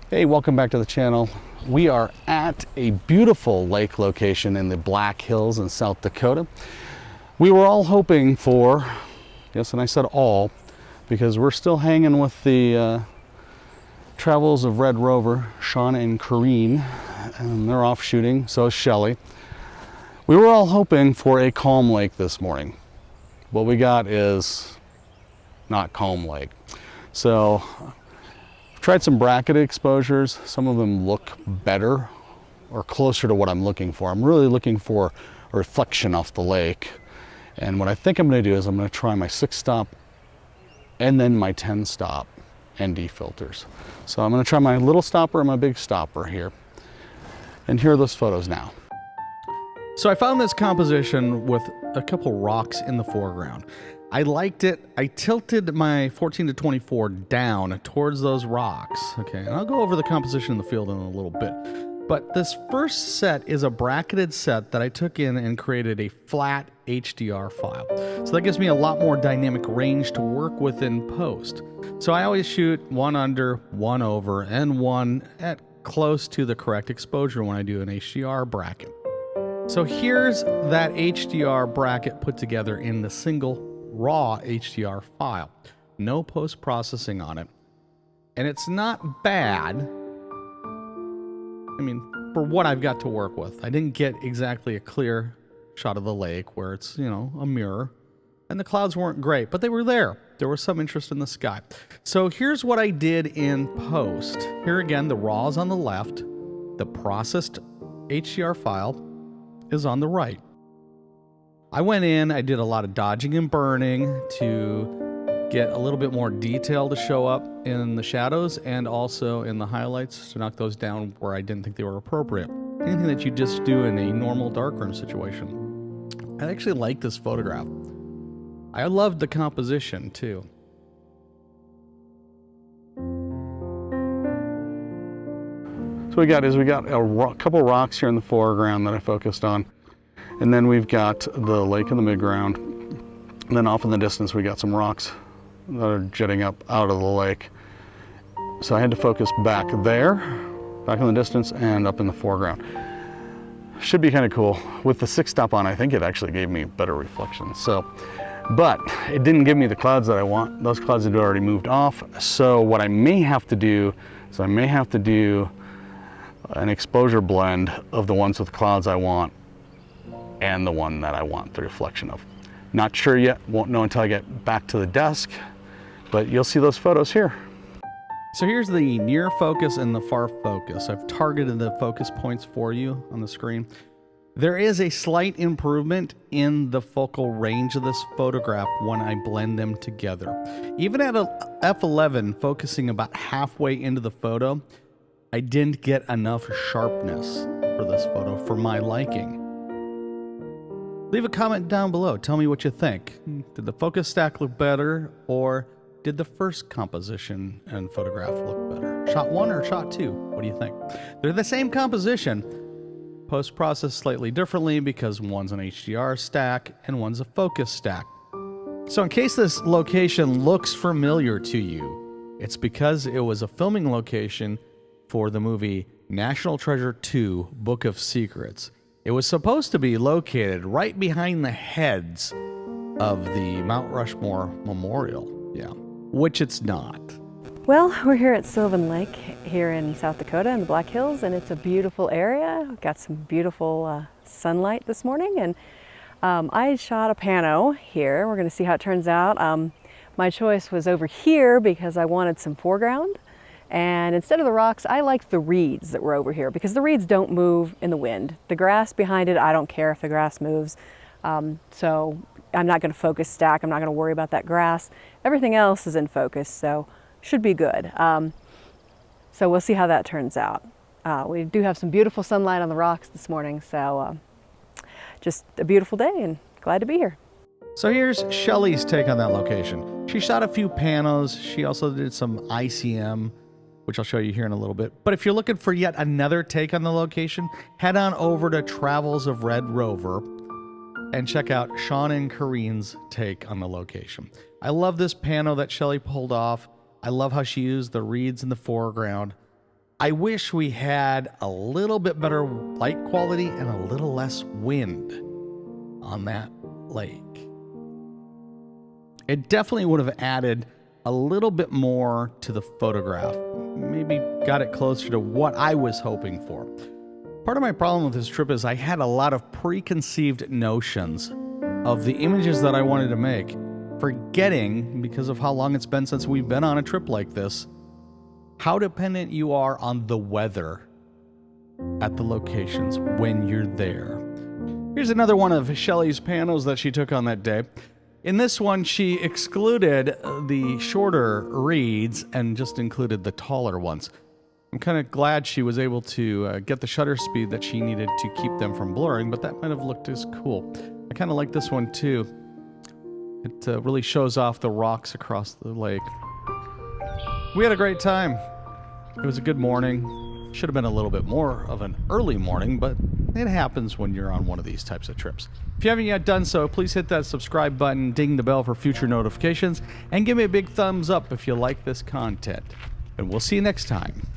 Hey, welcome back to the channel. We are at a beautiful lake location in the Black Hills in South Dakota. We were all hoping for, yes, and I said all, because we're still hanging with the travels of Red Rover, Shawn and Corinne, and they're off shooting, so is Shelley. We were all hoping for a calm lake this morning. What we got is not calm lake. So I've tried some bracketed exposures. Some of them look better or closer to what I'm looking for. I'm really looking for a reflection off the lake. And what I think I'm going to do is I'm going to try my 6-stop and then my 10-stop ND filters. So I'm going to try my little stopper and my big stopper here. And here are those photos now. So I found this composition with a couple rocks in the foreground. I liked it. I tilted my 14 to 24 down towards those rocks. Okay, and I'll go over the composition in the field in a little bit. But this first set is a bracketed set that I took in and created a flat HDR file. So that gives me a lot more dynamic range to work with in post. So I always shoot one under, one over, and one at close to the correct exposure when I do an HDR bracket. So here's that HDR bracket put together in the single RAW HDR file. No post-processing on it. And it's not bad. I mean, for what I've got to work with. I didn't get exactly a clear shot of the lake where it's, you know, a mirror. And the clouds weren't great, but they were there. There was some interest in the sky. So here's what I did in post. Here again, the RAW is on the left. The processed HDR file is on the right. I went in, I did a lot of dodging and burning to get a little bit more detail to show up in the shadows and also in the highlights to knock those down where I didn't think they were appropriate. Anything that you just do in a normal darkroom situation. I actually like this photograph. I loved the composition too. So we got a couple rocks here in the foreground that I focused on. And then we've got the lake in the midground. And then off in the distance, we got some rocks that are jetting up out of the lake. So I had to focus back there, back in the distance, and up in the foreground. Should be kind of cool. With the 6-stop on, I think it actually gave me better reflections. So, but it didn't give me the clouds that I want. Those clouds had already moved off. So what I may have to do is I may have to do an exposure blend of the ones with clouds I want and the one that I want the reflection of. Not sure yet, won't know until I get back to the desk, but you'll see those photos here. So here's the near focus and the far focus. I've targeted the focus points for you on the screen. There is a slight improvement in the focal range of this photograph when I blend them together. Even at a f11, focusing about halfway into the photo, I didn't get enough sharpness for this photo for my liking. Leave a comment down below. Tell me what you think. Did the focus stack look better, or did the first composition and photograph look better? Shot 1 or shot 2? What do you think? They're the same composition, post-processed slightly differently because one's an HDR stack and one's a focus stack. So in case this location looks familiar to you, it's because it was a filming location for the movie National Treasure 2: Book of Secrets. It was supposed to be located right behind the heads of the Mount Rushmore Memorial, which it's not. Well, we're here at Sylvan Lake here in South Dakota in the Black Hills, and it's a beautiful area. We've got some beautiful sunlight this morning, and I shot a Pano here. We're going to see how it turns out. My choice was over here because I wanted some foreground. And instead of the rocks, I liked the reeds that were over here because the reeds don't move in the wind. The grass behind it, I don't care if the grass moves. So I'm not going to focus stack. I'm not going to worry about that grass. Everything else is in focus, so should be good. So we'll see how that turns out. We do have some beautiful sunlight on the rocks this morning, so just a beautiful day and glad to be here. So here's Shelley's take on that location. She shot a few panos. She also did some ICM, which I'll show you here in a little bit. But if you're looking for yet another take on the location, head on over to Travels of Red Rover and check out Shawn and Corinne's take on the location. I love this pano that Shelley pulled off. I love how she used the reeds in the foreground. I wish we had a little bit better light quality and a little less wind on that lake. It definitely would have added a little bit more to the photograph. Maybe got it closer to what I was hoping for. Part of my problem with this trip is I had a lot of preconceived notions of the images that I wanted to make, forgetting, because of how long it's been since we've been on a trip like this, how dependent you are on the weather at the locations when you're there. Here's another one of Shelley's panos that she took on that day. In this one, she excluded the shorter reeds and just included the taller ones. I'm kind of glad she was able to get the shutter speed that she needed to keep them from blurring, but that might have looked as cool. I kind of like this one too. It really shows off the rocks across the lake. We had a great time. It was a good morning. Should have been a little bit more of an early morning, but it happens when you're on one of these types of trips. If you haven't yet done so, please hit that subscribe button, ding the bell for future notifications, and give me a big thumbs up if you like this content. And we'll see you next time.